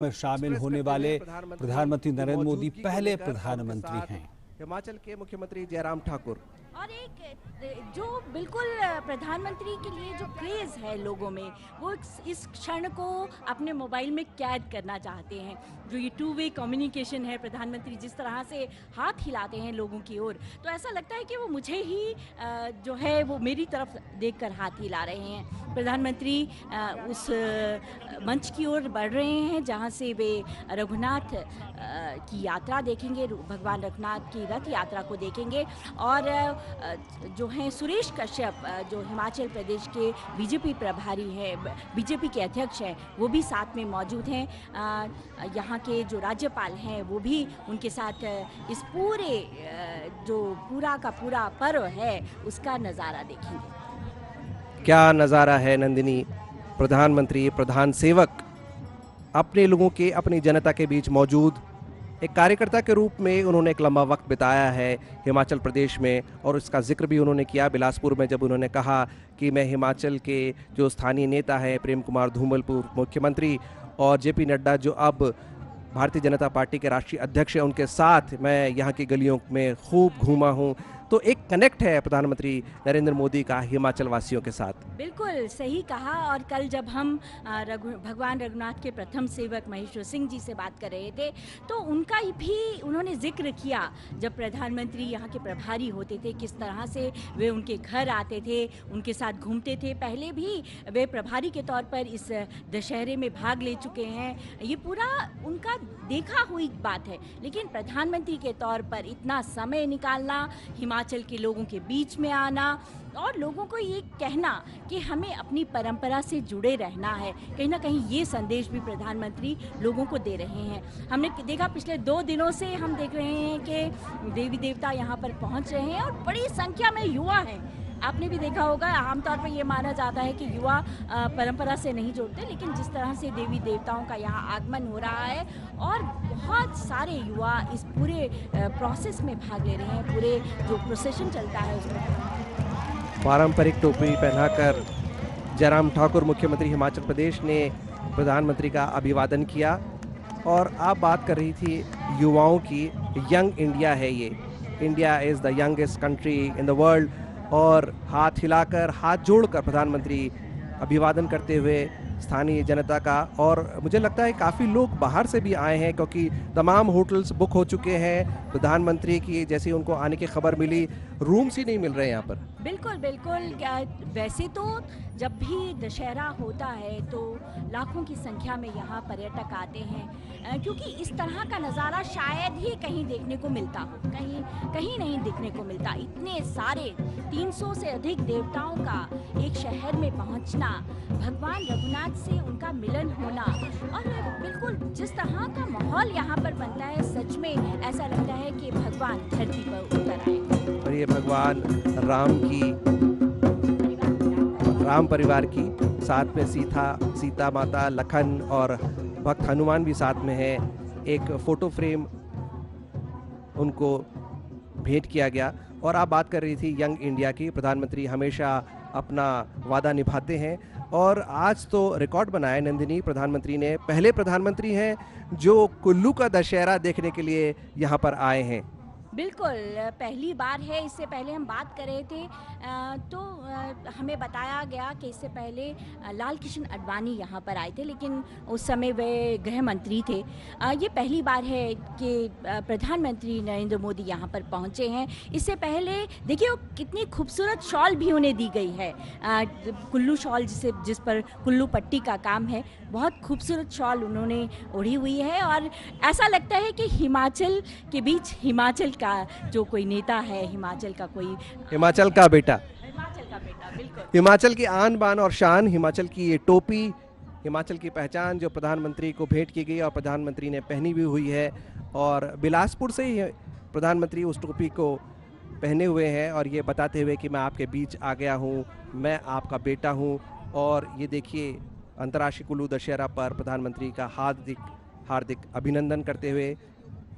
में शामिल होने वाले प्रधानमंत्री नरेंद्र मोदी पहले प्रधानमंत्री हैं। हिमाचल के मुख्यमंत्री जयराम ठाकुर और एक जो बिल्कुल प्रधानमंत्री के लिए जो क्रेज़ है लोगों में, वो इस क्षण को अपने मोबाइल में कैद करना चाहते हैं। जो ये टू वे कम्युनिकेशन है, प्रधानमंत्री जिस तरह से हाथ हिलाते हैं लोगों की ओर, तो ऐसा लगता है कि वो मुझे ही जो है वो मेरी तरफ देखकर हाथ हिला रहे हैं। प्रधानमंत्री उस मंच की ओर बढ़ रहे हैं जहाँ से वे रघुनाथ की यात्रा देखेंगे, भगवान रघुनाथ की रथ यात्रा को देखेंगे। और जो हैं सुरेश कश्यप, जो हिमाचल प्रदेश के बीजेपी प्रभारी हैं, बीजेपी के अध्यक्ष हैं, वो भी साथ में मौजूद हैं। यहाँ के जो राज्यपाल हैं वो भी उनके साथ इस पूरे जो पूरा का पूरा पर्व है उसका नज़ारा देखेंगे। क्या नज़ारा है नंदिनी, प्रधानमंत्री प्रधान सेवक अपने लोगों के, अपनी जनता के बीच मौजूद एक कार्यकर्ता के रूप में उन्होंने एक लंबा वक्त बिताया है हिमाचल प्रदेश में। और इसका जिक्र भी उन्होंने किया बिलासपुर में, जब उन्होंने कहा कि मैं हिमाचल के जो स्थानीय नेता हैं प्रेम कुमार धूमल, पूर्व मुख्यमंत्री, और जेपी नड्डा जो अब भारतीय जनता पार्टी के राष्ट्रीय अध्यक्ष हैं, उनके साथ मैं यहाँ की गलियों में खूब घूमा हूँ। तो एक कनेक्ट है प्रधानमंत्री नरेंद्र मोदी का हिमाचल वासियों के साथ। बिल्कुल सही कहा। और कल जब हम भगवान रघुनाथ के प्रथम सेवक महेश्वर सिंह जी से बात कर रहे थे, तो उनका भी उन्होंने जिक्र किया। जब प्रधानमंत्री यहाँ के प्रभारी होते थे, किस तरह से वे उनके घर आते थे, उनके साथ घूमते थे। पहले भी वे प्रभारी के तौर पर इस दशहरे में भाग ले चुके हैं। ये पूरा उनका देखा हुई बात है, लेकिन प्रधानमंत्री के तौर पर इतना समय निकालना, हिमाचल के लोगों के बीच में आना और लोगों को ये कहना कि हमें अपनी परंपरा से जुड़े रहना है, कहीं ना कहीं ये संदेश भी प्रधानमंत्री लोगों को दे रहे हैं। हमने देखा पिछले 2 दिनों से हम देख रहे हैं कि देवी देवता यहाँ पर पहुँच रहे हैं और बड़ी संख्या में युवा हैं। आपने भी देखा होगा, आमतौर पर ये माना जाता है कि युवा परंपरा से नहीं जुड़ते, लेकिन जिस तरह से देवी देवताओं का यहाँ आगमन हो रहा है और बहुत सारे युवा इस पूरे प्रोसेस में भाग ले रहे हैं, पूरे जो प्रोसेशन चलता है उसमें। पारंपरिक टोपी पहनाकर जयराम ठाकुर मुख्यमंत्री हिमाचल प्रदेश ने प्रधानमंत्री का अभिवादन किया। और आप बात कर रही थी युवाओं की, यंग इंडिया है ये, India is the youngest country in the world. और हाथ हिलाकर, हाथ जोड़कर प्रधानमंत्री अभिवादन करते हुए स्थानीय जनता का। और मुझे लगता है काफ़ी लोग बाहर से भी आए हैं, क्योंकि तमाम होटल्स बुक हो चुके हैं। प्रधानमंत्री की जैसे उनको आने की खबर मिली, रूम्स ही नहीं मिल रहे यहाँ पर। बिल्कुल बिल्कुल। वैसे तो जब भी दशहरा होता है तो लाखों की संख्या में यहाँ पर्यटक आते हैं, क्योंकि इस तरह का नज़ारा शायद ही कहीं देखने को मिलता हो, कहीं नहीं देखने को मिलता। इतने सारे 300 से अधिक देवताओं का एक शहर में पहुँचना, भगवान रघुनाथ से उनका मिलन होना, और बिल्कुल जिस तरह का माहौल यहाँ पर बनता है, सच में ऐसा लगता है कि भगवान धरती पर उतर आए। और ये भगवान राम परिवार की, साथ में सीता माता, लखन और भक्त हनुमान भी साथ में है। एक फोटो फ्रेम उनको भेंट किया गया। और आप बात कर रही थी यंग इंडिया की, प्रधानमंत्री हमेशा अपना वादा निभाते हैं और आज तो रिकॉर्ड बनाया नंदिनी। प्रधानमंत्री ने, पहले प्रधानमंत्री हैं जो कुल्लू का दशहरा देखने के लिए यहाँ पर आए हैं। बिल्कुल पहली बार है। इससे पहले हम बात कर रहे थे तो हमें बताया गया कि इससे पहले लाल कृष्ण आडवाणी यहाँ पर आए थे, लेकिन उस समय वे गृह मंत्री थे। ये पहली बार है कि प्रधानमंत्री नरेंद्र मोदी यहाँ पर पहुँचे हैं। इससे पहले देखिए कितनी खूबसूरत शॉल भी उन्हें दी गई है, कुल्लू शॉल जिस पर कुल्लू पट्टी का काम है। बहुत खूबसूरत शॉल उन्होंने ओढ़ी हुई है और ऐसा लगता है कि हिमाचल के बीच हिमाचल का जो कोई नेता है, हिमाचल का बेटा, बिल्कुल हिमाचल की आन बान और शान, हिमाचल की ये टोपी, हिमाचल की पहचान जो प्रधानमंत्री को भेंट की गई और प्रधानमंत्री ने पहनी भी हुई है। और बिलासपुर से ही प्रधानमंत्री उस टोपी को पहने हुए हैं और ये बताते हुए कि मैं आपके बीच आ गया हूँ, मैं आपका बेटा हूँ। और ये देखिए, अंतर्राष्ट्रीय कुल्लू दशहरा पर प्रधानमंत्री का हार्दिक अभिनंदन करते हुए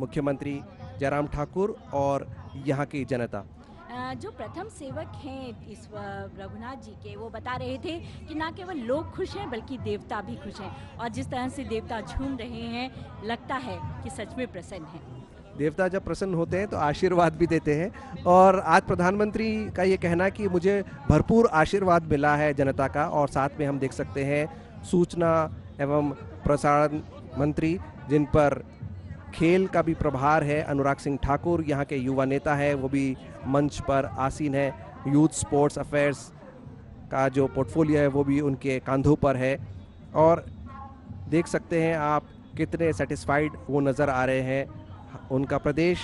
मुख्यमंत्री जयराम ठाकुर और यहाँ की जनता। जो प्रथम सेवक हैं इस रघुनाथ जी के, वो बता रहे थे कि ना केवल लोग खुश हैं बल्कि देवता भी खुश हैं, और जिस तरह से देवता झूम रहे हैं लगता है कि सच में प्रसन्न हैं। देवता जब प्रसन्न होते हैं तो आशीर्वाद भी देते हैं, और आज प्रधानमंत्री का ये कहना कि मुझे भरपूर आशीर्वाद मिला है जनता का। और साथ में हम देख सकते हैं सूचना एवं प्रसारण मंत्री, जिन पर खेल का भी प्रभार है, अनुराग सिंह ठाकुर यहाँ के युवा नेता है, वो भी मंच पर आसीन है। यूथ स्पोर्ट्स अफेयर्स का जो पोर्टफोलियो है वो भी उनके कंधों पर है, और देख सकते हैं आप कितने सेटिस्फाइड वो नज़र आ रहे हैं। उनका प्रदेश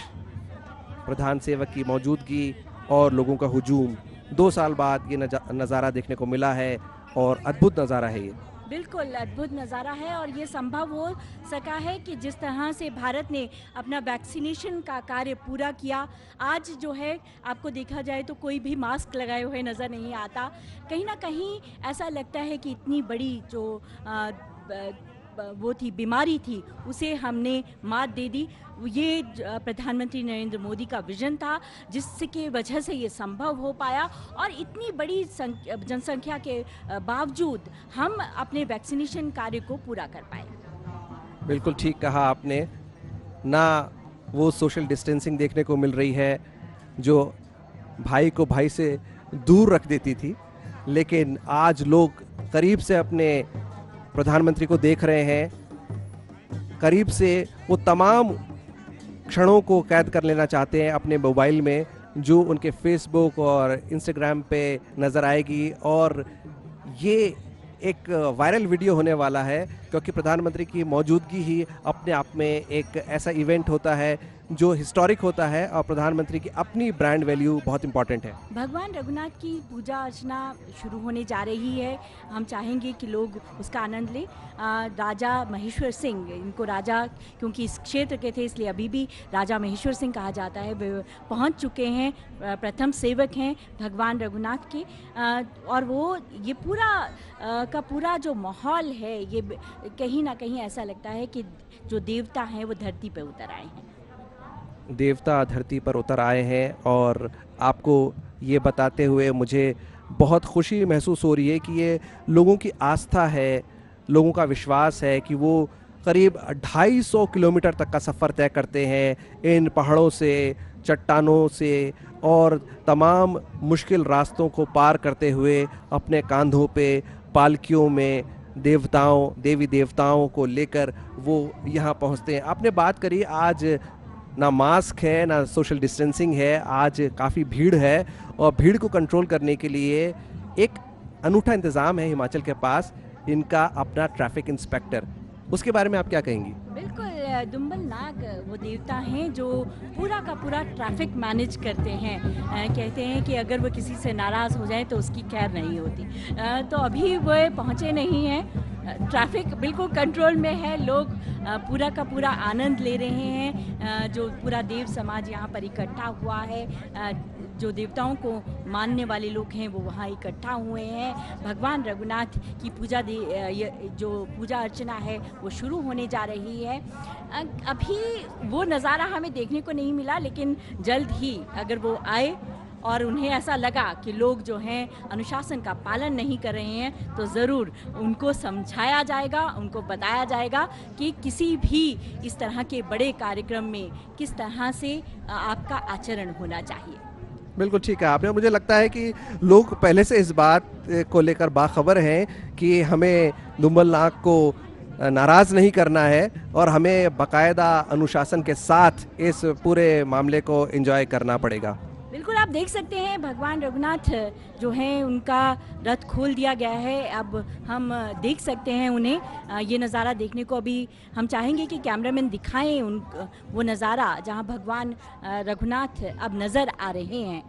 प्रधान सेवक की मौजूदगी और लोगों का हुजूम 2 साल बाद ये नज़ारा देखने को मिला है, और अद्भुत नज़ारा है ये। बिल्कुल अद्भुत नज़ारा है, और ये संभव हो सका है कि जिस तरह से भारत ने अपना वैक्सीनेशन का कार्य पूरा किया। आज जो है आपको देखा जाए तो कोई भी मास्क लगाए हुए नज़र नहीं आता। कहीं ना कहीं ऐसा लगता है कि इतनी बड़ी जो वो थी बीमारी थी उसे हमने मात दे दी। ये प्रधानमंत्री नरेंद्र मोदी का विजन था जिसके वजह से ये संभव हो पाया, और इतनी बड़ी जनसंख्या के बावजूद हम अपने वैक्सीनेशन कार्य को पूरा कर पाए। बिल्कुल ठीक कहा आपने। ना वो सोशल डिस्टेंसिंग देखने को मिल रही है जो भाई को भाई से दूर रख देती थी, लेकिन आज लोग करीब से अपने प्रधानमंत्री को देख रहे हैं। करीब से वो तमाम क्षणों को कैद कर लेना चाहते हैं अपने मोबाइल में, जो उनके फेसबुक और इंस्टाग्राम पे नज़र आएगी। और ये एक वायरल वीडियो होने वाला है, क्योंकि प्रधानमंत्री की मौजूदगी ही अपने आप में एक ऐसा इवेंट होता है जो हिस्टोरिक होता है, और प्रधानमंत्री की अपनी ब्रांड वैल्यू बहुत इंपॉर्टेंट है। भगवान रघुनाथ की पूजा अर्चना शुरू होने जा रही है। हम चाहेंगे कि लोग उसका आनंद लें। राजा महेश्वर सिंह, इनको राजा क्योंकि इस क्षेत्र के थे इसलिए अभी भी राजा महेश्वर सिंह कहा जाता है, वे पहुंच चुके हैं, प्रथम सेवक हैं भगवान रघुनाथ के। और वो ये पूरा का पूरा जो माहौल है, ये कहीं ना कहीं ऐसा लगता है कि जो देवता हैं वो धरती पर उतर आए हैं। देवता धरती पर उतर आए हैं, और आपको ये बताते हुए मुझे बहुत खुशी महसूस हो रही है कि ये लोगों की आस्था है, लोगों का विश्वास है कि वो करीब 250 किलोमीटर तक का सफ़र तय करते हैं इन पहाड़ों से, चट्टानों से, और तमाम मुश्किल रास्तों को पार करते हुए अपने कंधों पे पालकियों में देवी देवताओं को लेकर वो यहाँ पहुँचते हैं। आपने बात करी, आज ना मास्क है ना सोशल डिस्टेंसिंग है, आज काफ़ी भीड़ है, और भीड़ को कंट्रोल करने के लिए एक अनूठा इंतज़ाम है हिमाचल के पास, इनका अपना ट्रैफिक इंस्पेक्टर। उसके बारे में आप क्या कहेंगी? बिल्कुल, दुम्बल नाग वो देवता हैं जो पूरा का पूरा ट्रैफिक मैनेज करते हैं। कहते हैं कि अगर वो किसी से नाराज़ हो जाए तो उसकी खैर नहीं होती। तो अभी वो पहुँचे नहीं हैं, ट्रैफिक बिल्कुल कंट्रोल में है, लोग पूरा का पूरा आनंद ले रहे हैं। जो पूरा देव समाज यहाँ पर इकट्ठा हुआ है, जो देवताओं को मानने वाले लोग हैं वो वहाँ इकट्ठा हुए हैं। भगवान रघुनाथ की जो पूजा अर्चना है वो शुरू होने जा रही है। अभी वो नज़ारा हमें देखने को नहीं मिला, लेकिन जल्द ही अगर वो आए और उन्हें ऐसा लगा कि लोग जो हैं अनुशासन का पालन नहीं कर रहे हैं, तो ज़रूर उनको समझाया जाएगा, उनको बताया जाएगा कि किसी भी इस तरह के बड़े कार्यक्रम में किस तरह से आपका आचरण होना चाहिए। बिल्कुल ठीक है आपने। मुझे लगता है कि लोग पहले से इस बात को लेकर बाखबर हैं कि हमें दुम्बल नाग को नाराज़ नहीं करना है, और हमें बाकायदा अनुशासन के साथ इस पूरे मामले को एंजॉय करना पड़ेगा। बिल्कुल, आप देख सकते हैं भगवान रघुनाथ जो हैं उनका रथ खोल दिया गया है। अब हम देख सकते हैं उन्हें, ये नज़ारा देखने को अभी हम चाहेंगे कि कैमरामैन दिखाएं वो नज़ारा जहां भगवान रघुनाथ अब नज़र आ रहे हैं।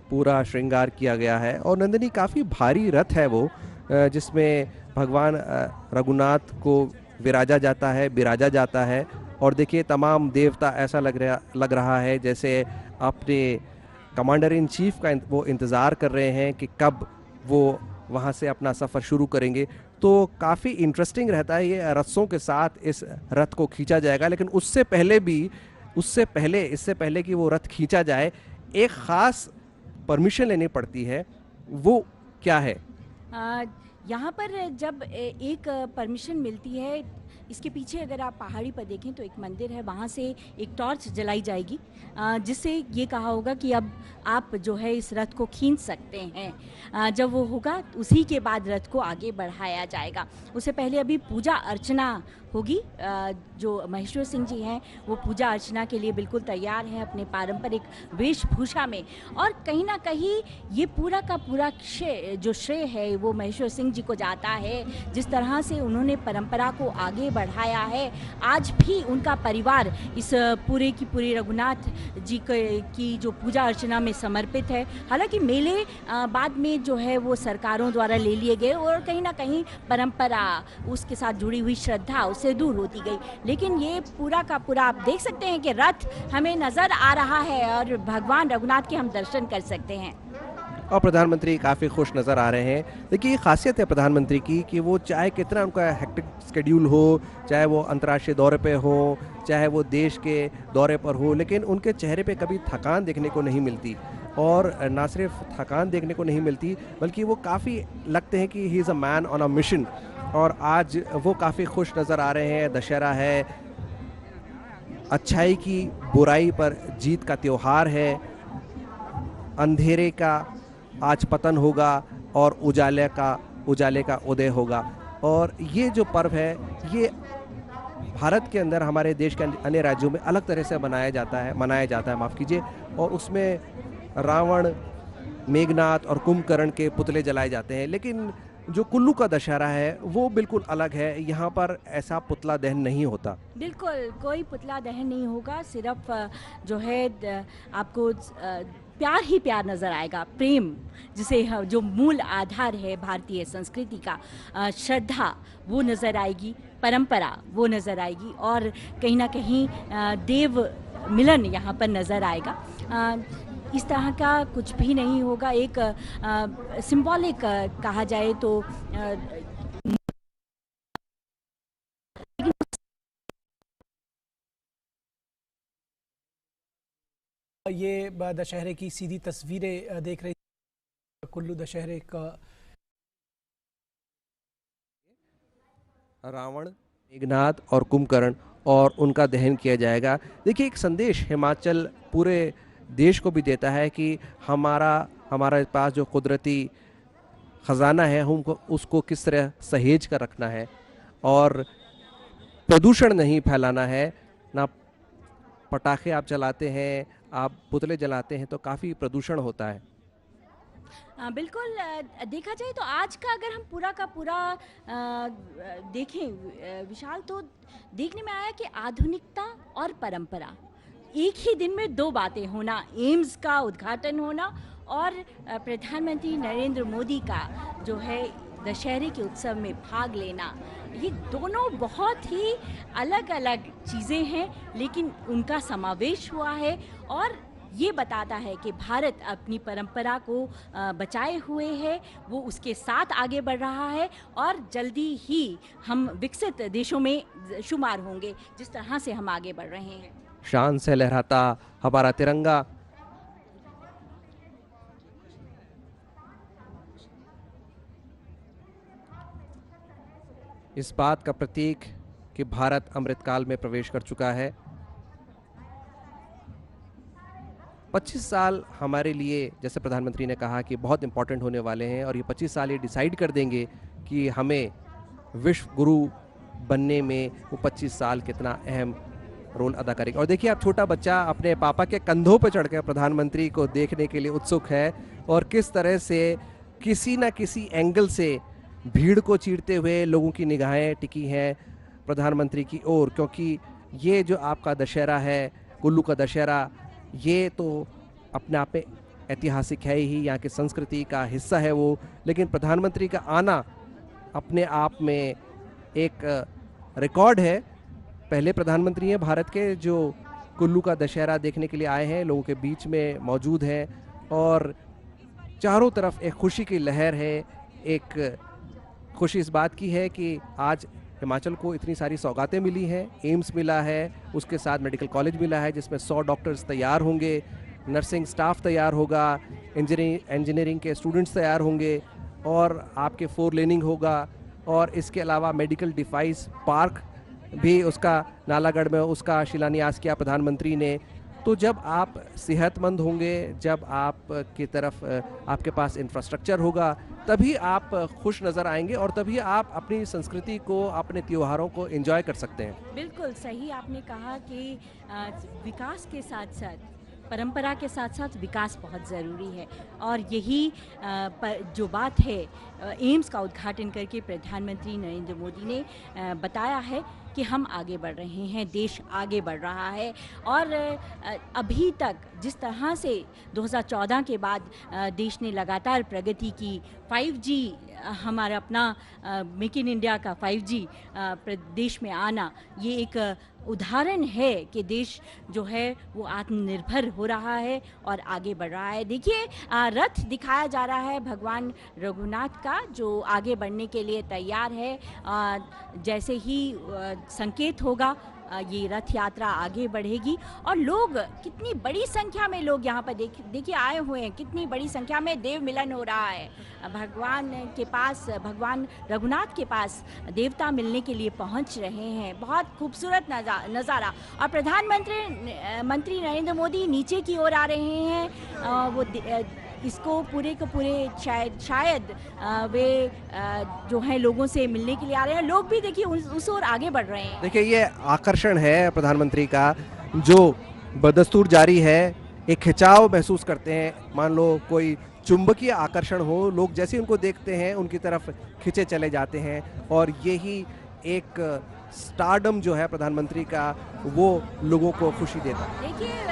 पूरा श्रृंगार किया गया है, और नंदिनी काफ़ी भारी रथ है वो, जिसमें भगवान रघुनाथ को बिराजा जाता है। और देखिए तमाम देवता ऐसा लग रहा है जैसे अपने कमांडर इन चीफ का वो इंतज़ार कर रहे हैं कि कब वो वहाँ से अपना सफ़र शुरू करेंगे। तो काफ़ी इंटरेस्टिंग रहता है ये रस्सों के साथ इस रथ को खींचा जाएगा। लेकिन इससे पहले कि वो रथ खींचा जाए, एक ख़ास परमिशन लेनी पड़ती है, वो क्या है? यहाँ पर जब एक परमिशन मिलती है, इसके पीछे अगर आप पहाड़ी पर देखें तो एक मंदिर है, वहाँ से एक टॉर्च जलाई जाएगी जिससे ये कहा होगा कि अब आप जो है इस रथ को खींच सकते हैं। जब वो होगा उसी के बाद रथ को आगे बढ़ाया जाएगा। उससे पहले अभी पूजा अर्चना होगी। जो महेश्वर सिंह जी हैं वो पूजा अर्चना के लिए बिल्कुल तैयार हैं अपने पारंपरिक वेशभूषा में, और कहीं ना कहीं ये पूरा का पूरा श्रेय है वो महेश्वर सिंह जी को जाता है। जिस तरह से उन्होंने परंपरा को आगे बढ़ाया है, आज भी उनका परिवार इस पूरे की पूरी रघुनाथ जी की जो पूजा अर्चना में समर्पित है। हालांकि मेले बाद में जो है वो सरकारों द्वारा ले लिए गए और कहीं ना कहीं परंपरा, उसके साथ जुड़ी हुई श्रद्धा उससे दूर होती गई, लेकिन ये पूरा का पूरा आप देख सकते हैं कि रथ हमें नज़र आ रहा है और भगवान रघुनाथ के हम दर्शन कर सकते हैं। और प्रधानमंत्री काफ़ी खुश नज़र आ रहे हैं। देखिए, ये खासियत है प्रधानमंत्री की कि वो चाहे कितना उनका हेक्टिक स्केड्यूल हो, चाहे वो अंतर्राष्ट्रीय दौरे पे हो, चाहे वो देश के दौरे पर हो, लेकिन उनके चेहरे पे कभी थकान देखने को नहीं मिलती। और ना सिर्फ थकान देखने को नहीं मिलती, बल्कि वो काफ़ी लगते हैं कि he is a man on a mission. और आज वो काफ़ी खुश नज़र आ रहे हैं। दशहरा है, अच्छाई की बुराई पर जीत का त्यौहार है। अंधेरे का आज पतन होगा और उजाले का उदय होगा। और ये जो पर्व है, ये भारत के अंदर, हमारे देश के अन्य राज्यों में अलग तरह से मनाया जाता है, माफ़ कीजिए। और उसमें रावण, मेघनाथ और कुंभकर्ण के पुतले जलाए जाते हैं। लेकिन जो कुल्लू का दशहरा है वो बिल्कुल अलग है। यहाँ पर ऐसा पुतला दहन नहीं होता। बिल्कुल कोई पुतला दहन नहीं होगा, सिर्फ जो है आपको प्यार ही प्यार नज़र आएगा। प्रेम, जिसे जो मूल आधार है भारतीय संस्कृति का, श्रद्धा वो नज़र आएगी, परंपरा वो नज़र आएगी, और कहीं ना कहीं देव मिलन यहाँ पर नज़र आएगा। इस तरह का कुछ भी नहीं होगा। एक सिंबॉलिक कहा जाए तो ये दशहरे की सीधी तस्वीरें देख रही कुल्लू दशहरे का। रावण, मेघनाथ और कुंभकर्ण, और उनका दहन किया जाएगा। देखिए, एक संदेश हिमाचल पूरे देश को भी देता है कि हमारा पास जो कुदरती ख़जाना है, हमको उसको किस तरह सहेज कर रखना है, और प्रदूषण नहीं फैलाना है। ना पटाखे आप जलाते हैं, आप पुतले जलाते हैं तो काफ़ी प्रदूषण होता है। बिल्कुल, देखा जाए तो आज का अगर हम पूरा का पूरा देखें विशाल, तो देखने में आया कि आधुनिकता और परंपरा एक ही दिन में दो बातें होना, एम्स का उद्घाटन होना और प्रधानमंत्री नरेंद्र मोदी का जो है दशहरे के उत्सव में भाग लेना, ये दोनों बहुत ही अलग अलग चीज़ें हैं, लेकिन उनका समावेश हुआ है। और ये बताता है कि भारत अपनी परंपरा को बचाए हुए है, वो उसके साथ आगे बढ़ रहा है, और जल्दी ही हम विकसित देशों में शुमार होंगे जिस तरह से हम आगे बढ़ रहे हैं। शान से लहराता हमारा तिरंगा। इस बात का प्रतीक कि भारत अमृतकाल में प्रवेश कर चुका है। 25 साल हमारे लिए, जैसे प्रधानमंत्री ने कहा, कि बहुत इंपॉर्टेंट होने वाले हैं, और ये 25 साल ये डिसाइड कर देंगे कि हमें विश्व गुरु बनने में वो 25 साल कितना अहम रोल अदा करेगा। और देखिए, आप छोटा बच्चा अपने पापा के कंधों पर चढ़कर प्रधानमंत्री को देखने के लिए उत्सुक है, और किस तरह से किसी न किसी एंगल से भीड़ को चीरते हुए लोगों की निगाहें टिकी हैं प्रधानमंत्री की ओर। क्योंकि ये जो आपका दशहरा है, कुल्लू का दशहरा, ये तो अपने आप में ऐतिहासिक है ही, यहाँ की संस्कृति का हिस्सा है वो। लेकिन प्रधानमंत्री का आना अपने आप में एक रिकॉर्ड है। पहले प्रधानमंत्री हैं भारत के जो कुल्लू का दशहरा देखने के लिए आए हैं, लोगों के बीच में मौजूद हैं, और चारों तरफ एक खुशी की लहर है। एक खुशी इस बात की है कि आज हिमाचल को इतनी सारी सौगातें मिली हैं। एम्स मिला है, उसके साथ मेडिकल कॉलेज मिला है जिसमें 100 डॉक्टर्स तैयार होंगे, नर्सिंग स्टाफ तैयार होगा, इंजीनियरिंग के स्टूडेंट्स तैयार होंगे और आपके 4 लेनिंग होगा और इसके अलावा मेडिकल डिवाइस पार्क भी उसका नालागढ़ में उसका शिलान्यास किया प्रधानमंत्री ने। तो जब आप सेहतमंद होंगे, जब आप की तरफ आपके पास इंफ्रास्ट्रक्चर होगा, तभी आप खुश नज़र आएंगे और तभी आप अपनी संस्कृति को, अपने त्योहारों को एंजॉय कर सकते हैं। बिल्कुल सही आपने कहा कि विकास के साथ साथ परंपरा के साथ साथ विकास बहुत ज़रूरी है और यही जो बात है एम्स का उद्घाटन करके प्रधानमंत्री नरेंद्र मोदी ने बताया है कि हम आगे बढ़ रहे हैं, देश आगे बढ़ रहा है। और अभी तक जिस तरह से 2014 के बाद देश ने लगातार प्रगति की, 5G हमारा अपना मेक इन इंडिया का 5G देश में आना, ये एक उदाहरण है कि देश जो है वो आत्मनिर्भर हो रहा है और आगे बढ़ रहा है। देखिए रथ दिखाया जा रहा है भगवान रघुनाथ का, जो आगे बढ़ने के लिए तैयार है। जैसे ही संकेत होगा ये रथ यात्रा आगे बढ़ेगी और लोग, कितनी बड़ी संख्या में लोग यहाँ पर देखिए आए हुए हैं, कितनी बड़ी संख्या में देव मिलन हो रहा है। भगवान के पास, भगवान रघुनाथ के पास देवता मिलने के लिए पहुँच रहे हैं। बहुत खूबसूरत नज़ारा। और प्रधानमंत्री नरेंद्र मोदी नीचे की ओर आ रहे हैं। वो इसको पूरे के पूरे शायद वे जो है लोगों से मिलने के लिए आ रहे हैं। लोग भी देखिए उस ओर आगे बढ़ रहे हैं। देखिए ये आकर्षण है प्रधानमंत्री का जो बदस्तूर जारी है। एक खिंचाव महसूस करते हैं, मान लो कोई चुंबकीय आकर्षण हो, लोग जैसे उनको देखते हैं उनकी तरफ खिंचे चले जाते हैं और यही एक स्टारडम जो है प्रधानमंत्री का, वो लोगों को खुशी देता है। देखिए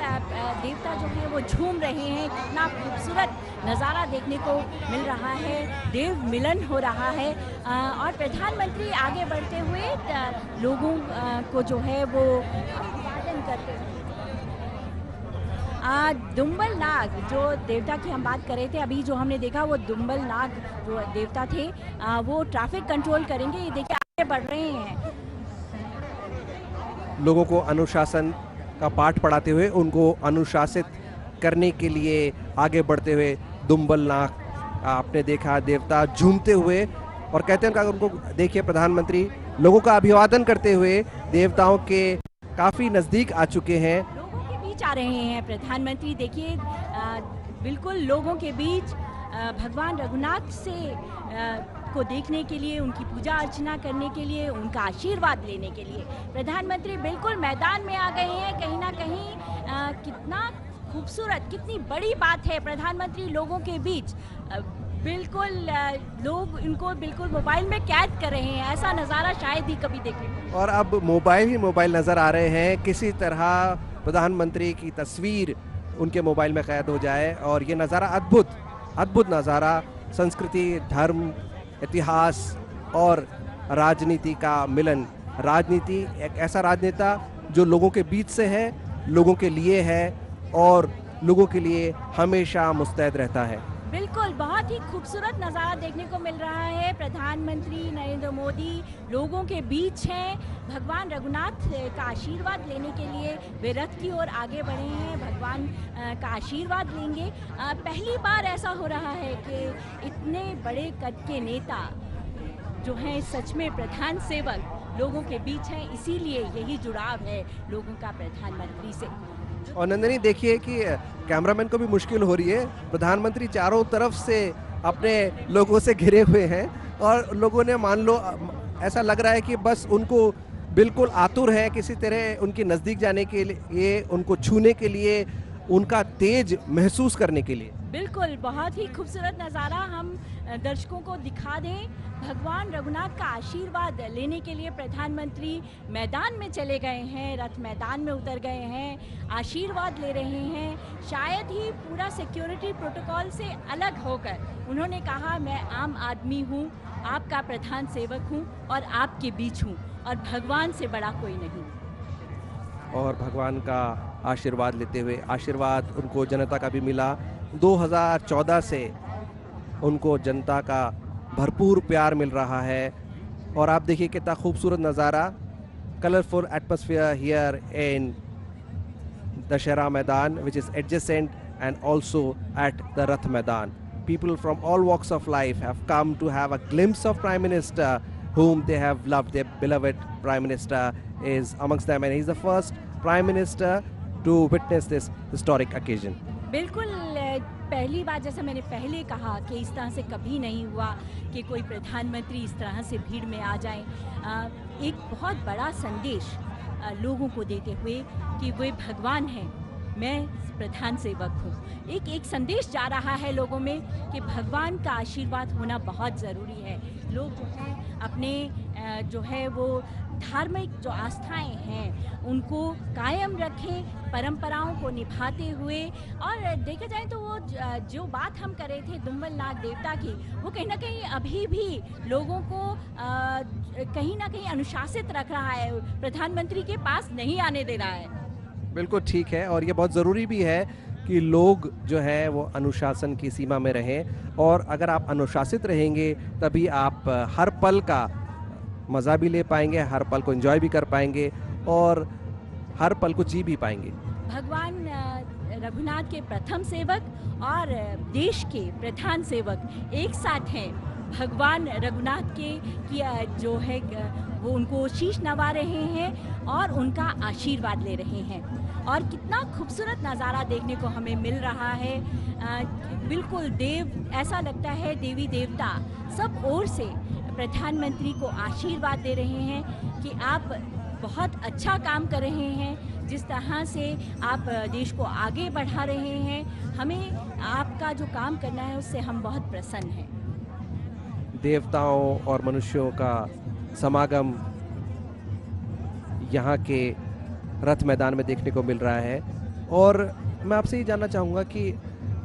देवता जो है वो झूम रहे हैं, कितना खूबसूरत नज़ारा देखने को मिल रहा है, देव मिलन हो रहा है। और प्रधानमंत्री आगे बढ़ते हुए लोगों को जो है वो अभिवादन करते हैं। दुम्बल नाग जो देवता की हम बात कर रहे थे, अभी जो हमने देखा वो दुम्बल नाग जो देवता थे, वो ट्रैफिक कंट्रोल करेंगे। ये देखिए आगे बढ़ रहे हैं, लोगों को अनुशासन का पाठ पढ़ाते हुए, उनको अनुशासित करने के लिए आगे बढ़ते हुए दुम्बल नाग आपने देखा देवता झूमते हुए। और कहते हैं उनको देखिए प्रधानमंत्री लोगों का अभिवादन करते हुए देवताओं के काफ़ी नज़दीक आ चुके हैं, लोगों के बीच आ रहे हैं प्रधानमंत्री। देखिए बिल्कुल लोगों के बीच भगवान रघुनाथ से को देखने के लिए, उनकी पूजा अर्चना करने के लिए, उनका आशीर्वाद लेने के लिए प्रधानमंत्री बिल्कुल मैदान में आ गए हैं। कहीं ना कहीं कितना खूबसूरत, कितनी बड़ी बात है, प्रधानमंत्री लोगों के बीच बिल्कुल लोग इनको बिल्कुल मोबाइल में कैद कर रहे हैं। ऐसा नज़ारा शायद ही कभी देखे। और अब मोबाइल ही मोबाइल नज़र आ रहे हैं, किसी तरह प्रधानमंत्री की तस्वीर उनके मोबाइल में कैद हो जाए। और ये नज़ारा अद्भुत नज़ारा, संस्कृति, धर्म, इतिहास और राजनीति का मिलन। राजनीति, एक ऐसा राजनेता जो लोगों के बीच से है, लोगों के लिए है और लोगों के लिए हमेशा मुस्तैद रहता है। बिल्कुल बहुत ही खूबसूरत नज़ारा देखने को मिल रहा है। प्रधानमंत्री नरेंद्र मोदी लोगों के बीच हैं, भगवान रघुनाथ का आशीर्वाद लेने के लिए वे रथ की ओर आगे बढ़े हैं, भगवान का आशीर्वाद लेंगे। पहली बार ऐसा हो रहा है कि इतने बड़े कद के नेता जो हैं सच में प्रधान सेवक लोगों के बीच हैं, इसीलिए यही जुड़ाव है लोगों का प्रधानमंत्री से। और नंदिनी देखिए कि कैमरामैन को भी मुश्किल हो रही है, प्रधानमंत्री चारों तरफ से अपने लोगों से घिरे हुए हैं और लोगों ने मान लो ऐसा लग रहा है कि बस उनको बिल्कुल आतुर है किसी तरह उनके नज़दीक जाने के लिए, उनको छूने के लिए, उनका तेज महसूस करने के लिए। बिल्कुल बहुत ही खूबसूरत नज़ारा हम दर्शकों को दिखा दें। भगवान रघुनाथ का आशीर्वाद लेने के लिए प्रधानमंत्री मैदान में चले गए हैं, रथ मैदान में उतर गए हैं, आशीर्वाद ले रहे हैं। शायद ही पूरा सिक्योरिटी प्रोटोकॉल से अलग होकर उन्होंने कहा, मैं आम आदमी हूँ, आपका प्रधान सेवक हूँ और आपके बीच हूँ और भगवान से बड़ा कोई नहीं। और भगवान का आशीर्वाद लेते हुए, आशीर्वाद उनको जनता का भी मिला। 2014 से उनको जनता का भरपूर प्यार मिल रहा है। और आप देखिए कितना खूबसूरत नज़ारा, colourful atmosphere here in Dashera Maidan, which is adjacent, and also at the Rath Maidan. People from all walks of life have come to have a glimpse of Prime Minister, whom they have loved. Their beloved Prime Minister is amongst them, and he's the first Prime Minister to witness this historic occasion. बिल्कुल पहली बार, जैसा मैंने पहले कहा कि इस तरह से कभी नहीं हुआ कि कोई प्रधानमंत्री इस तरह से भीड़ में आ जाए। एक बहुत बड़ा संदेश लोगों को देते हुए कि वे भगवान हैं, मैं प्रधान सेवक हूँ। एक संदेश जा रहा है लोगों में कि भगवान का आशीर्वाद होना बहुत ज़रूरी है। लोग जो हैं अपने जो है वो धार्मिक जो आस्थाएं हैं उनको कायम रखें, परंपराओं को निभाते हुए। और देखा जाए तो वो जो बात हम कर रहे थे दुम्बल नाग देवता की, वो कहीं ना कहीं अभी भी लोगों को कहीं ना कहीं अनुशासित रख रहा है, प्रधानमंत्री के पास नहीं आने दे रहा है। बिल्कुल ठीक है, और ये बहुत ज़रूरी भी है कि लोग जो है वो अनुशासन की सीमा में रहें, और अगर आप अनुशासित रहेंगे तभी आप हर पल का मज़ा भी ले पाएंगे, हर पल को एंजॉय भी कर पाएंगे और हर पल को जी भी पाएंगे। भगवान रघुनाथ के प्रथम सेवक और देश के प्रधान सेवक एक साथ हैं। भगवान रघुनाथ की जो है वो उनको शीश नवा रहे हैं और उनका आशीर्वाद ले रहे हैं। और कितना खूबसूरत नज़ारा देखने को हमें मिल रहा है। बिल्कुल ऐसा लगता है देवी देवता सब ओर से प्रधानमंत्री को आशीर्वाद दे रहे हैं कि आप बहुत अच्छा काम कर रहे हैं, जिस तरह से आप देश को आगे बढ़ा रहे हैं। हमें आपका जो काम करना है उससे हम बहुत प्रसन्न हैं। देवताओं और मनुष्यों का समागम यहाँ के रथ मैदान में देखने को मिल रहा है। और मैं आपसे ये जानना चाहूँगा कि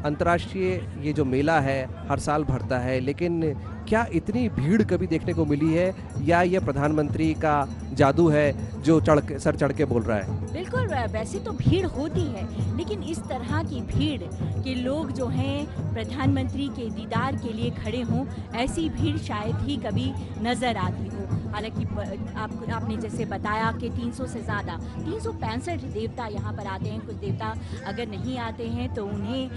अंतर्राष्ट्रीय ये जो मेला है हर साल भरता है, लेकिन क्या इतनी भीड़ कभी देखने को मिली है, या ये प्रधानमंत्री का जादू है जो सर चढ़ के बोल रहा है? बिल्कुल, वैसे तो भीड़ होती है, लेकिन इस तरह की भीड़ कि लोग जो हैं प्रधानमंत्री के दीदार के लिए खड़े हों, ऐसी भीड़ शायद ही कभी नज़र आती हो। हालांकि आपने जैसे बताया कि 300 से ज़्यादा 365 देवता यहाँ पर आते हैं। कुछ देवता अगर नहीं आते हैं तो उन्हें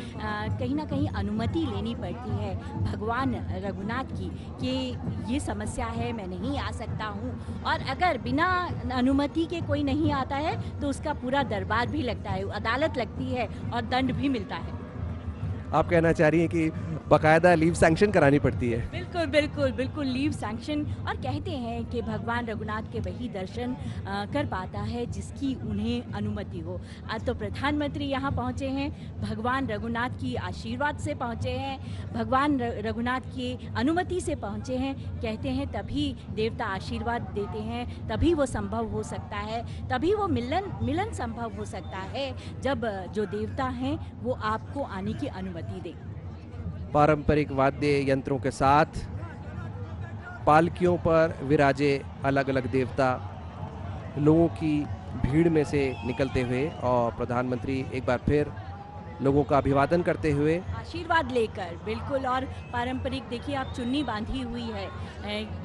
कहीं ना कहीं अनुमति लेनी पड़ती है भगवान रघुनाथ की कि ये समस्या है, मैं नहीं आ सकता हूँ। और अगर बिना अनुमति के कोई नहीं आता है तो उसका पूरा दरबार भी लगता है, अदालत लगती है और दंड भी मिलता है। आप कहना चाह रही हैं कि बाकायदा लीव सैंक्शन करानी पड़ती है? बिल्कुल बिल्कुल बिल्कुल, लीव सैंक्शन। और कहते हैं कि भगवान रघुनाथ के वही दर्शन कर पाता है जिसकी उन्हें अनुमति हो। आज तो प्रधानमंत्री यहाँ पहुँचे हैं, भगवान रघुनाथ की आशीर्वाद से पहुँचे हैं, भगवान रघुनाथ की अनुमति से पहुँचे हैं। कहते हैं तभी देवता आशीर्वाद देते हैं, तभी वो संभव हो सकता है, तभी वो मिलन संभव हो सकता है जब जो देवता हैं वो आपको आने की अनुमति दें। पारंपरिक वाद्य यंत्रों के साथ पालकियों पर विराजे अलग अलग देवता लोगों की भीड़ में से निकलते हुए, और प्रधानमंत्री एक बार फिर लोगों का अभिवादन करते हुए आशीर्वाद लेकर। बिल्कुल, और पारंपरिक देखिए आप चुन्नी बांधी हुई है,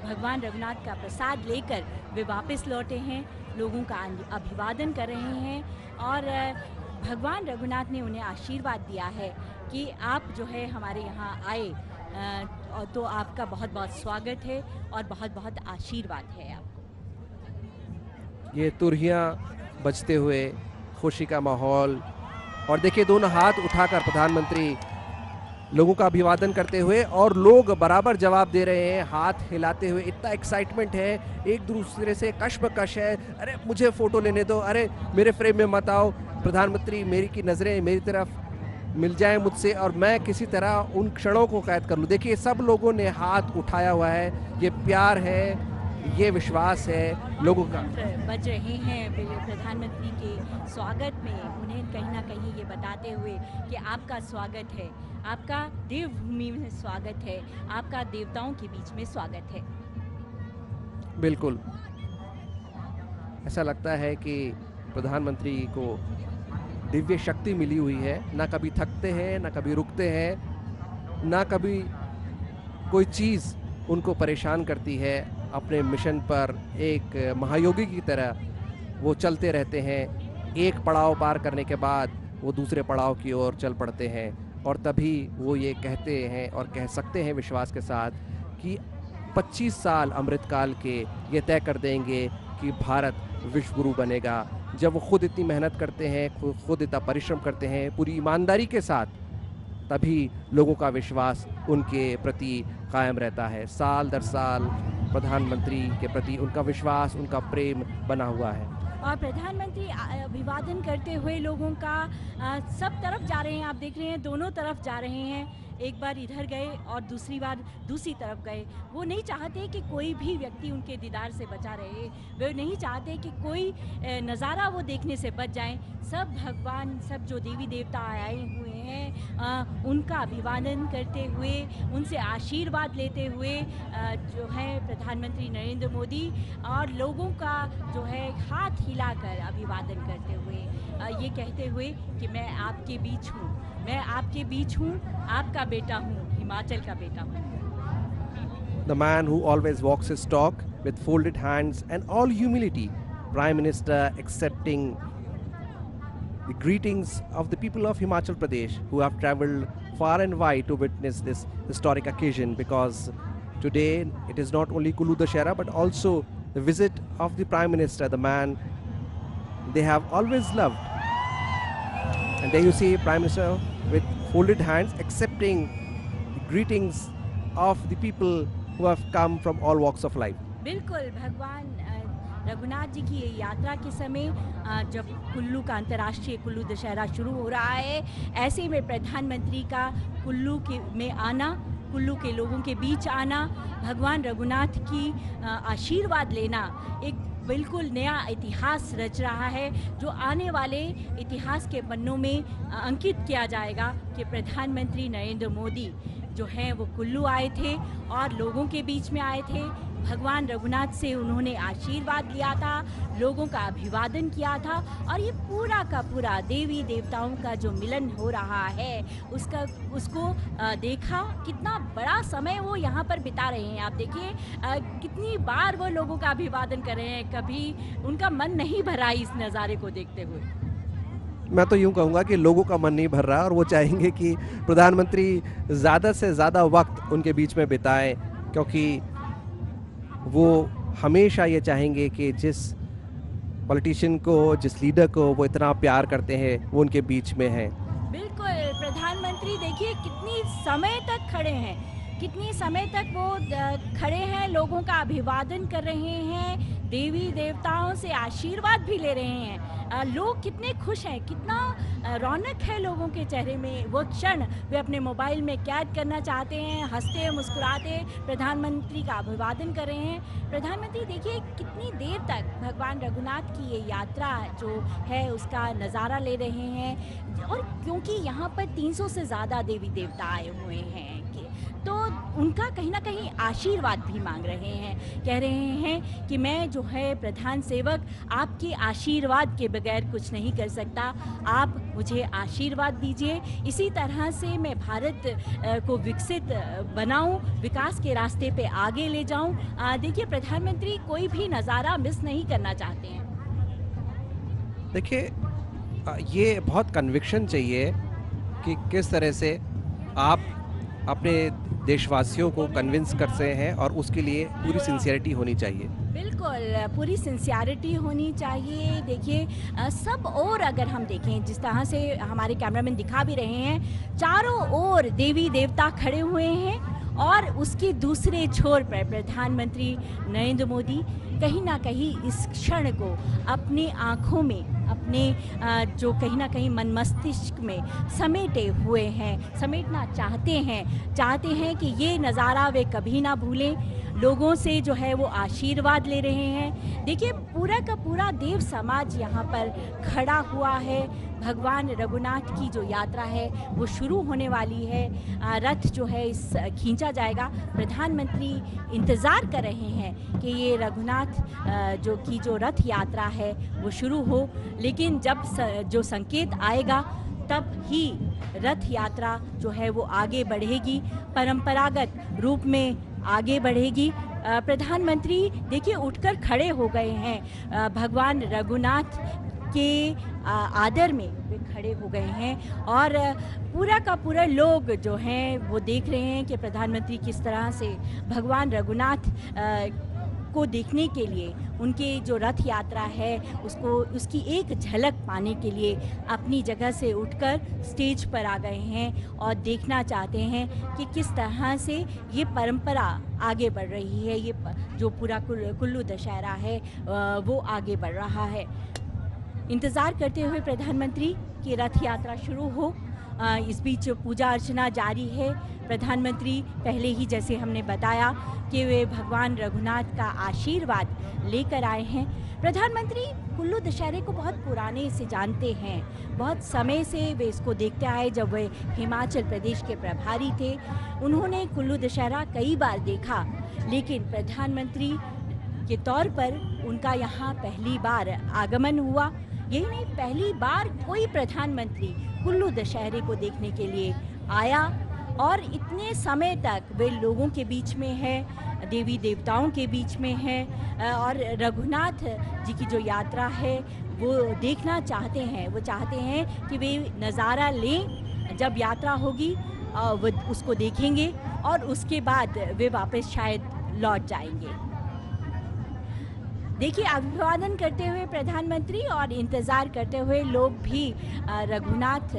भगवान रघुनाथ का प्रसाद लेकर वे वापस लौटे हैं, लोगों का अभिवादन कर रहे हैं। और भगवान रघुनाथ ने उन्हें आशीर्वाद दिया है कि आप जो है हमारे यहाँ आए, तो आपका बहुत बहुत स्वागत है और बहुत बहुत आशीर्वाद है आपको। ये तुरहियां बजते हुए खुशी का माहौल, और देखिए दोनों हाथ उठाकर प्रधानमंत्री लोगों का अभिवादन करते हुए, और लोग बराबर जवाब दे रहे हैं हाथ हिलाते हुए। इतना एक्साइटमेंट है, एक दूसरे से कश्मकश है, अरे मुझे फ़ोटो लेने दो, अरे मेरे फ्रेम में मत आओ, प्रधानमंत्री मेरी की नज़रें मेरी तरफ मिल जाए मुझसे और मैं किसी तरह उन क्षणों को कैद कर लूँ। देखिए सब लोगों ने हाथ उठाया हुआ है, ये प्यार है, ये विश्वास है लोगों का। बज रहे हैं प्रधानमंत्री के स्वागत में, उन्हें कहीं ना कहीं ये बताते हुए कि आपका स्वागत है, आपका देवभूमि में स्वागत है, आपका देवताओं के बीच में स्वागत है। बिल्कुल, ऐसा लगता है कि प्रधानमंत्री को दिव्य शक्ति मिली हुई है, ना कभी थकते हैं, ना कभी रुकते हैं, ना कभी कोई चीज़ उनको परेशान करती है। अपने मिशन पर एक महायोगी की तरह वो चलते रहते हैं। एक पड़ाव पार करने के बाद वो दूसरे पड़ाव की ओर चल पड़ते हैं और तभी वो ये कहते हैं और कह सकते हैं विश्वास के साथ कि 25 साल अमृतकाल के ये तय कर देंगे कि भारत विश्व गुरु बनेगा। जब वो खुद इतनी मेहनत करते हैं, खुद इतना परिश्रम करते हैं पूरी ईमानदारी के साथ, तभी लोगों का विश्वास उनके प्रति कायम रहता है। साल दर साल प्रधानमंत्री के प्रति उनका विश्वास, उनका प्रेम बना हुआ है। और प्रधानमंत्री अभिवादन करते हुए लोगों का सब तरफ जा रहे हैं। आप देख रहे हैं दोनों तरफ जा रहे हैं, एक बार इधर गए और दूसरी बार दूसरी तरफ गए। वो नहीं चाहते कि कोई भी व्यक्ति उनके दीदार से बचा रहे, वे नहीं चाहते कि कोई नज़ारा वो देखने से बच जाएं। सब भगवान, सब जो देवी देवता आए हुए हैं उनका अभिवादन करते हुए, उनसे आशीर्वाद लेते हुए जो है प्रधानमंत्री नरेंद्र मोदी और लोगों का जो है हाथ हिलाकर अभिवादन करते हुए ये कहते हुए कि मैं आपके बीच हूँ, मैं आपके बीच हूँ, आपका बेटा हूँ, हिमाचल का बेटा हूँ। The man who always walks his talk with folded hands and all humility, Prime Minister accepting the greetings of the people of Himachal Pradesh who have travelled far and wide to witness this historic occasion, because today it is not only Kullu Dashera but also the visit of the Prime Minister, the man they have always loved. And there you see Prime Minister with folded hands accepting the greetings of the people who have come from all walks of life. बिल्कुल, भगवान रघुनाथ जी की ये यात्रा के समय जब कुल्लू का अंतर्राष्ट्रीय कुल्लू दशहरा शुरू हो रहा है, ऐसे में प्रधानमंत्री का कुल्लू में आना, कुल्लू के लोगों के बीच आना, भगवान रघुनाथ की आशीर्वाद लेना एक बिल्कुल नया इतिहास रच रहा है, जो आने वाले इतिहास के पन्नों में अंकित किया जाएगा कि प्रधानमंत्री नरेंद्र मोदी जो हैं वो कुल्लू आए थे और लोगों के बीच में आए थे। भगवान रघुनाथ से उन्होंने आशीर्वाद लिया था, लोगों का अभिवादन किया था और ये पूरा का पूरा देवी देवताओं का जो मिलन हो रहा है उसको देखा। कितना बड़ा समय वो यहाँ पर बिता रहे हैं। आप देखिए कितनी बार वो लोगों का अभिवादन कर रहे हैं, कभी उनका मन नहीं भरा इस नज़ारे को देखते हुए। मैं तो यूं कहूँगा कि लोगों का मन नहीं भर रहा और वो चाहेंगे कि प्रधानमंत्री ज़्यादा से ज़्यादा वक्त उनके बीच में बिताएं, क्योंकि वो हमेशा ये चाहेंगे कि जिस पॉलिटिशियन को, जिस लीडर को वो इतना प्यार करते हैं, वो उनके बीच में है। बिल्कुल, प्रधानमंत्री देखिए कितनी समय तक खड़े हैं, कितनी समय तक वो खड़े हैं, लोगों का अभिवादन कर रहे हैं, देवी देवताओं से आशीर्वाद भी ले रहे हैं। लोग कितने खुश हैं, कितना रौनक है लोगों के चेहरे में। वो क्षण वे अपने मोबाइल में कैद करना चाहते हैं, हंसते मुस्कुराते प्रधानमंत्री का अभिवादन कर रहे हैं। प्रधानमंत्री देखिए कितनी देर तक भगवान रघुनाथ की ये यात्रा जो है उसका नज़ारा ले रहे हैं, और क्योंकि यहाँ पर 300 से ज़्यादा देवी देवता आए हुए हैं तो उनका कहीं ना कहीं आशीर्वाद भी मांग रहे हैं। कह रहे हैं कि मैं जो है प्रधान सेवक आपके आशीर्वाद के बगैर कुछ नहीं कर सकता, आप मुझे आशीर्वाद दीजिए, इसी तरह से मैं भारत को विकसित बनाऊं, विकास के रास्ते पे आगे ले जाऊं। देखिए प्रधानमंत्री कोई भी नज़ारा मिस नहीं करना चाहते हैं। देखिए ये बहुत कन्विक्शन चाहिए कि किस तरह से आप अपने देशवासियों को कन्विंस करते हैं, और उसके लिए पूरी सिंसियरिटी होनी चाहिए। बिल्कुल, पूरी सिंसियरिटी होनी चाहिए। देखिए सब और अगर हम देखें, जिस तरह से हमारे कैमरामैन दिखा भी रहे हैं, चारों ओर देवी देवता खड़े हुए हैं और उसके दूसरे छोर पर प्रधानमंत्री नरेंद्र मोदी कहीं ना कहीं इस क्षण को अपने आँखों में, अपने जो कहीं ना कहीं मन मस्तिष्क में समेटे हुए हैं, समेटना चाहते हैं कि ये नज़ारा वे कभी ना भूलें। लोगों से जो है वो आशीर्वाद ले रहे हैं। देखिए पूरा का पूरा देव समाज यहाँ पर खड़ा हुआ है। भगवान रघुनाथ की जो यात्रा है वो शुरू होने वाली है, रथ जो है इस खींचा जाएगा। प्रधानमंत्री इंतज़ार कर रहे हैं कि ये रघुनाथ जो रथ यात्रा है वो शुरू हो, लेकिन जब जो संकेत आएगा तब ही रथ यात्रा जो है वो आगे बढ़ेगी, परंपरागत रूप में आगे बढ़ेगी। प्रधानमंत्री देखिए उठकर खड़े हो गए हैं। भगवान रघुनाथ के आदर में वे खड़े हो गए हैं और पूरा का पूरा लोग जो हैं वो देख रहे हैं कि प्रधानमंत्री किस तरह से भगवान रघुनाथ को देखने के लिए, उनके जो रथ यात्रा है उसकी एक झलक पाने के लिए अपनी जगह से उठकर स्टेज पर आ गए हैं और देखना चाहते हैं कि किस तरह से ये परंपरा आगे बढ़ रही है, ये जो पूरा कुल्लू दशहरा है वो आगे बढ़ रहा है। इंतज़ार करते हुए प्रधानमंत्री की रथ यात्रा शुरू हो। इस बीच पूजा अर्चना जारी है। प्रधानमंत्री पहले ही जैसे हमने बताया कि वे भगवान रघुनाथ का आशीर्वाद लेकर आए हैं। प्रधानमंत्री कुल्लू दशहरे को बहुत पुराने से जानते हैं, बहुत समय से वे इसको देखते आए। जब वे हिमाचल प्रदेश के प्रभारी थे उन्होंने कुल्लू दशहरा कई बार देखा, लेकिन प्रधानमंत्री के तौर पर उनका यहाँ पहली बार आगमन हुआ। यही नहीं, पहली बार कोई प्रधानमंत्री कुल्लू दशहरे को देखने के लिए आया और इतने समय तक वे लोगों के बीच में है, देवी देवताओं के बीच में है और रघुनाथ जी की जो यात्रा है वो देखना चाहते हैं। वो चाहते हैं कि वे नज़ारा लें, जब यात्रा होगी वो उसको देखेंगे और उसके बाद वे वापस शायद लौट जाएंगे। देखिए, अभिवादन करते हुए प्रधानमंत्री और इंतज़ार करते हुए लोग भी रघुनाथ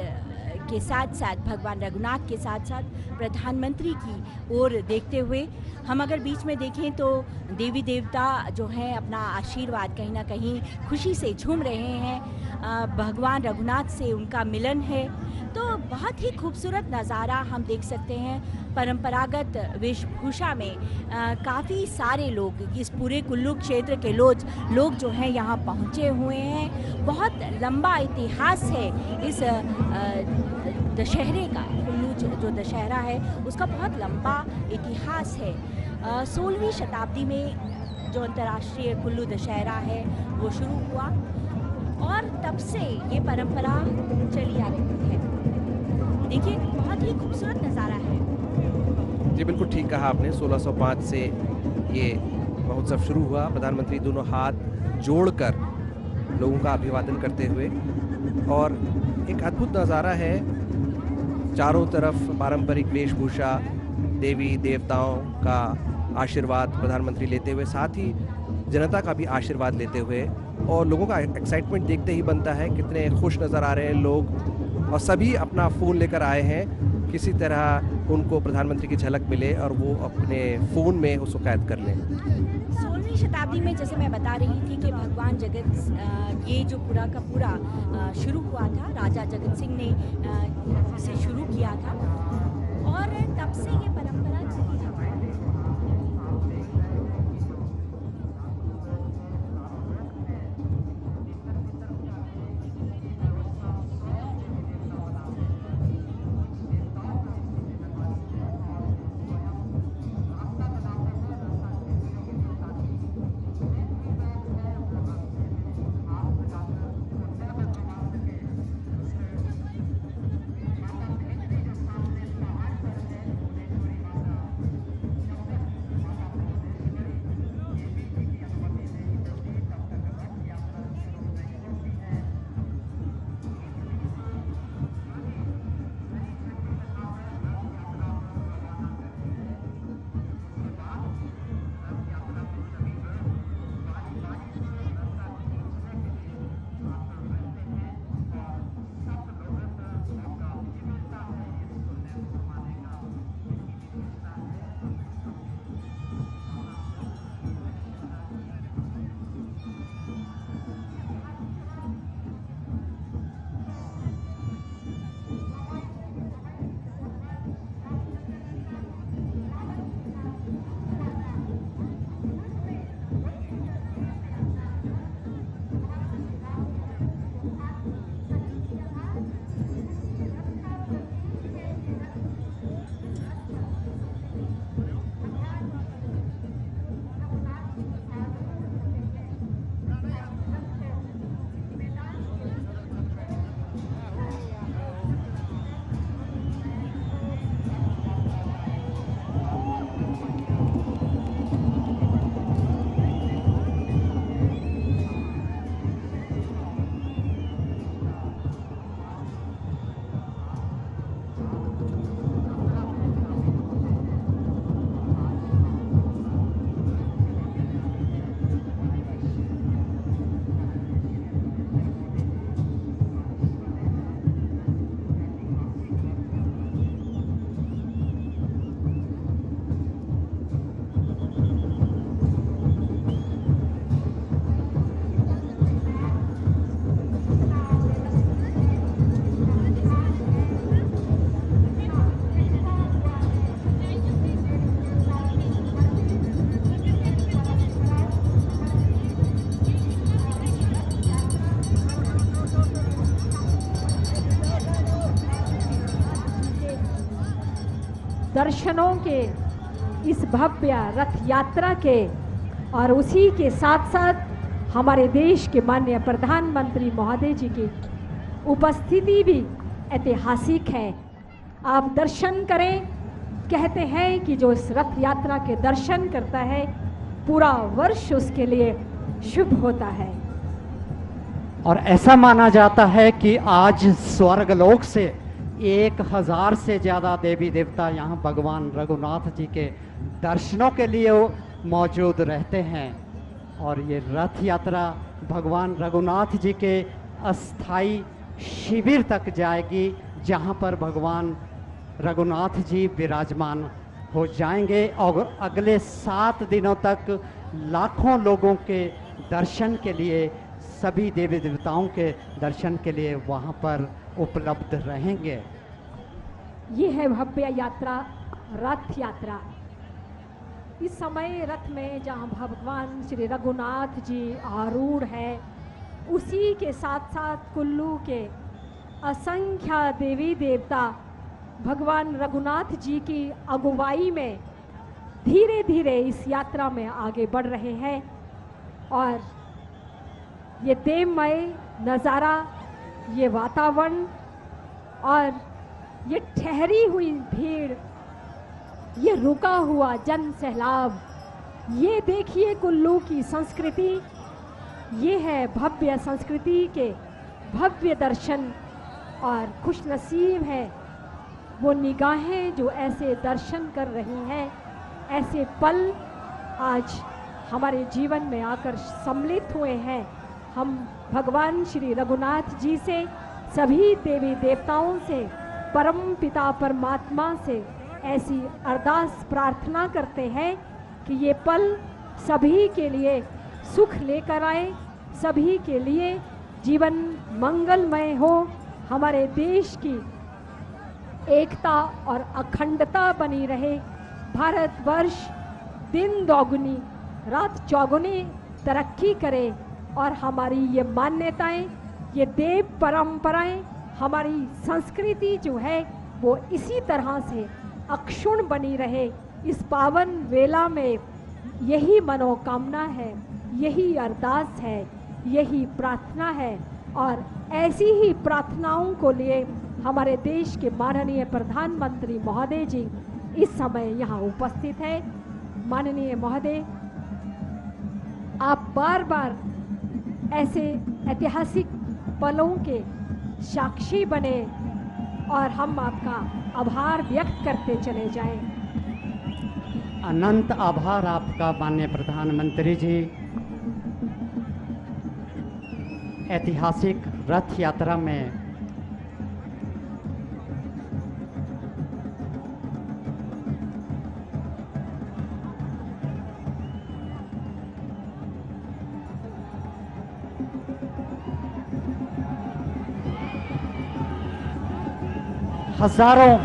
के साथ साथ, भगवान रघुनाथ के साथ साथ प्रधानमंत्री की ओर देखते हुए, हम अगर बीच में देखें तो देवी देवता जो हैं अपना आशीर्वाद कहीं ना कहीं खुशी से झूम रहे हैं। भगवान रघुनाथ से उनका मिलन है, तो बहुत ही खूबसूरत नज़ारा हम देख सकते हैं। परंपरागत वेशभूषा में काफ़ी सारे लोग, इस पूरे कुल्लू क्षेत्र के लोग जो हैं यहाँ पहुँचे हुए हैं। बहुत लंबा इतिहास है इस दशहरे का। कुल्लू जो दशहरा है उसका बहुत लंबा इतिहास है। 16वीं शताब्दी में जो अंतर्राष्ट्रीय कुल्लू दशहरा है वो शुरू हुआ और तब से ये परंपरा चली आ रही है। देखिए, बहुत ही खूबसूरत नज़ारा है। जी बिल्कुल ठीक कहा आपने। 1605 से ये महोत्सव शुरू हुआ। प्रधानमंत्री दोनों हाथ जोड़कर लोगों का अभिवादन करते हुए, और एक अद्भुत नज़ारा है। चारों तरफ पारंपरिक वेशभूषा, देवी देवताओं का आशीर्वाद प्रधानमंत्री लेते हुए, साथ ही जनता का भी आशीर्वाद लेते हुए, और लोगों का एक्साइटमेंट देखते ही बनता है कितने खुश नज़र आ रहे हैं लोग। और सभी अपना फ़ोन लेकर आए हैं, किसी तरह उनको प्रधानमंत्री की झलक मिले और वो अपने फ़ोन में उसको कैद कर लें। 16वीं शताब्दी में जैसे मैं बता रही थी कि भगवान जगत, ये जो पूरा का पूरा शुरू हुआ था, राजा जगत सिंह ने इसे शुरू किया था और तब से ये परंपरा चली आ रही है। दर्शनों के, इस भव्य रथ यात्रा के और उसी के साथ साथ हमारे देश के माननीय प्रधानमंत्री महोदय जी की उपस्थिति भी ऐतिहासिक है। आप दर्शन करें, कहते हैं कि जो इस रथ यात्रा के दर्शन करता है पूरा वर्ष उसके लिए शुभ होता है। और ऐसा माना जाता है कि आज स्वर्गलोक से 1000 से ज़्यादा देवी देवता यहाँ भगवान रघुनाथ जी के दर्शनों के लिए मौजूद रहते हैं। और ये रथ यात्रा भगवान रघुनाथ जी के अस्थाई शिविर तक जाएगी, जहाँ पर भगवान रघुनाथ जी विराजमान हो जाएंगे और अगले 7 दिनों तक लाखों लोगों के दर्शन के लिए, सभी देवी देवताओं के दर्शन के लिए वहाँ पर उपलब्ध रहेंगे। ये है भव्य यात्रा, रथ यात्रा। इस समय रथ में जहाँ भगवान श्री रघुनाथ जी आरूढ़ है, उसी के साथ साथ कुल्लू के असंख्य देवी देवता भगवान रघुनाथ जी की अगुवाई में धीरे धीरे इस यात्रा में आगे बढ़ रहे हैं। और ये देवमय नज़ारा, ये वातावरण और ये ठहरी हुई भीड़, ये रुका हुआ जन सैलाब, ये देखिए कुल्लू की संस्कृति। ये है भव्य संस्कृति के भव्य दर्शन। और खुशनसीब है वो निगाहें जो ऐसे दर्शन कर रही हैं। ऐसे पल आज हमारे जीवन में आकर सम्मिलित हुए हैं। हम भगवान श्री रघुनाथ जी से, सभी देवी देवताओं से, परम पिता परमात्मा से ऐसी अरदास प्रार्थना करते हैं कि ये पल सभी के लिए सुख लेकर आए, सभी के लिए जीवन मंगलमय हो, हमारे देश की एकता और अखंडता बनी रहे, भारतवर्ष दिन दोगुनी रात चौगुनी तरक्की करे और हमारी ये मान्यताएं, ये देव परंपराएं, हमारी संस्कृति जो है वो इसी तरह से अक्षुण्ण बनी रहे। इस पावन वेला में यही मनोकामना है, यही अरदास है, यही प्रार्थना है। और ऐसी ही प्रार्थनाओं को लिए हमारे देश के माननीय प्रधानमंत्री महोदय जी इस समय यहाँ उपस्थित है। माननीय महोदय, आप बार बार ऐसे ऐतिहासिक पलों के साक्षी बने और हम आपका आभार व्यक्त करते चले जाएं। अनंत आभार आपका माननीय प्रधानमंत्री जी। ऐतिहासिक रथ यात्रा में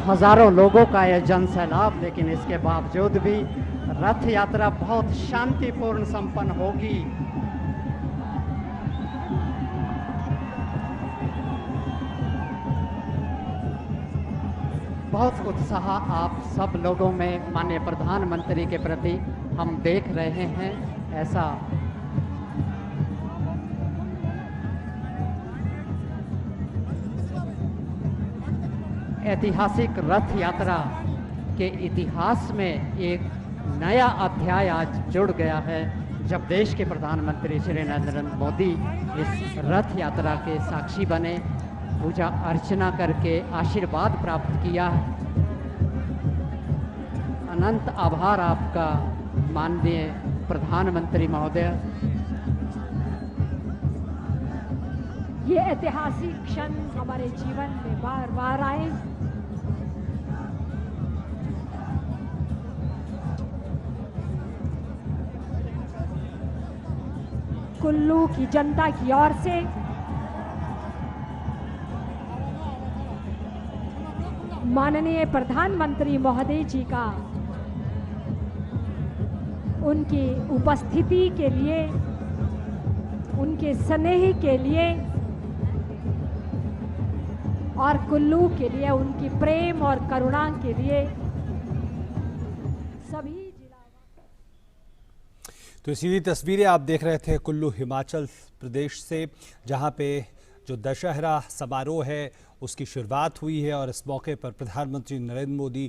हजारों लोगों का यह जन सैलाब, लेकिन इसके बावजूद भी रथ यात्रा बहुत शांतिपूर्ण संपन्न होगी। बहुत उत्साह आप सब लोगों में माननीय प्रधानमंत्री के प्रति हम देख रहे हैं। ऐसा ऐतिहासिक रथ यात्रा के इतिहास में एक नया अध्याय आज जुड़ गया है, जब देश के प्रधानमंत्री श्री नरेंद्र मोदी इस रथ यात्रा के साक्षी बने, पूजा अर्चना करके आशीर्वाद प्राप्त किया। अनंत आभार आपका माननीय प्रधानमंत्री महोदय। ये ऐतिहासिक क्षण हमारे जीवन में बार बार आए। कुल्लू की जनता की ओर से माननीय प्रधानमंत्री महोदय जी का उनकी उपस्थिति के लिए, उनके स्नेह के लिए और कुल्लू के लिए उनकी प्रेम और करुणा के लिए सभी जिला। तो सीधी तस्वीरें आप देख रहे थे कुल्लू हिमाचल प्रदेश से, जहां पे जो दशहरा समारोह है उसकी शुरुआत हुई है और इस मौके पर प्रधानमंत्री नरेंद्र मोदी